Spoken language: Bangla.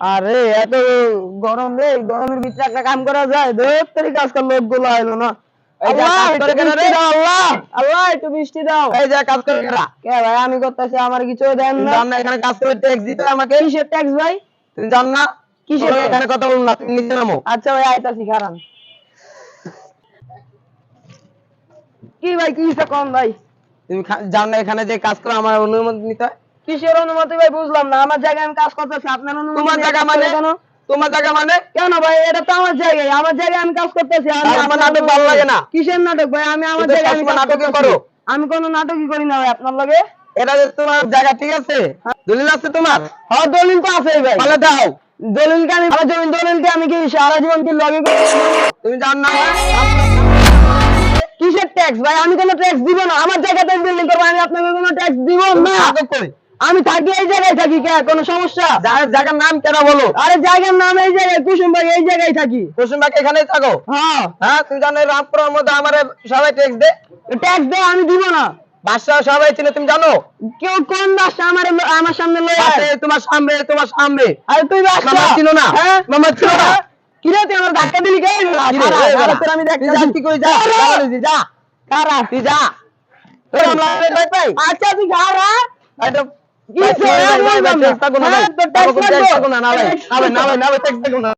আরে এত গরম রে, গরমের ভিতরে একটা কাম করা যায়? ধরে কাজ কর, লোকগুলো আইলো না। এই যে কাজ করে কেন রে? আল্লাহ আল্লাহ একটু বৃষ্টি দাও। এই যে কাজ করে কেন? কে ভাই, আমি করতেছি, আমার কিছু দেন তুমি না। জান না এখানে কাজ করে ট্যাক্স দিতে হয় আমাকে? কিসের ট্যাক্স ভাই? তুমি জান না? কিসের তোমরা tax? এখানে কথা বলুন না, তুমি নিচে নামো। আচ্ছা ভাই, আইতাছি, খারান। কি ভাই, কি হিসাব কম ভাই? তুমি জান না এখানে যে কাজ করে আমার অনুমতি নিতে হয়? কিসের অনুমতি ভাই, বুঝলাম না। আমার জায়গায় আমি কাজ করতেছি, আপনার অনুমতি তোমার নিয়ে জায়গা কাজ মানে? করবে কেন? তোমার জায়গা মানে? কেন ভাই, এটা তো আমার জায়গায়, আমার জায়গায় আমি কাজ করতেছি। আমি আমার আপনার নাটক ভালো লাগে না। কিসের নাটক ভাই? আমি আমার তুমি তো জায়গায় আমি সবসময় কাজ নাটকই করতেছি। করো। আমি কোনো নাটকই করি না ভাই আপনার লগে। এটা যে তোমার জায়গা, ঠিক আছে? দলিল আছে তোমার? হ্যাঁ, দলিল তো আছেই ভাই। তাহলে দাও। দলিলকে আমি সারা জমি, দলিলকে আমি কি সারা জীবন কি লগে করে? তুমি জান না? কিসের ট্যাক্স ভাই? আমি কোনো ট্যাক্স দিব না। আমার জায়গাতে বিল্ডিং করবো, আমি আপনাকে কোনো ট্যাক্স দিব তুমি না। নাটক করে। আমি থাকি এই জায়গায়, থাকি কে, কোনো সমস্যা? জায়গার নাম কেন বলো? আরে জায়গার নাম এই জায়গায়, কুসুম ভাই, এই জায়গায় থাকি। কুসুমবাগ এখানেই থাকো? হ্যাঁ। হ্যাঁ, তুমি জানো এই রামপুরের মধ্যে আমার সবাই ট্যাক্স দে? ট্যাক্স দেয়, আমি দিব না। বাদশা সবাই চিনে, তুমি জানো? কেউ কোন বাসা আমার সামনে লয়ে পাশে তোমার সামনে, তোমার সামনে। আরে তুই বাসা মামা ছিল না? হ্যাঁ, মামা ছিল না? কি রে, তুই আমার ধাক্কা দিলি কে? তোর আমি তুই যা, তুই কই যা? যা। কারা তুই যা। তোর আমরা ভাই ভাই। আচ্ছা তুই কারা? এটা কি হইছে? ভাই, ভাই, ভাই, বললাম না। ট্যাক্স থাকো না ভাই। হ্যাঁ, তোর ট্যাক্স ট্যাক্স লাগবে। থাকো না, না ভাই। না ভাই, না ভাই, না ভাই, ট্যাক্স থাকো না।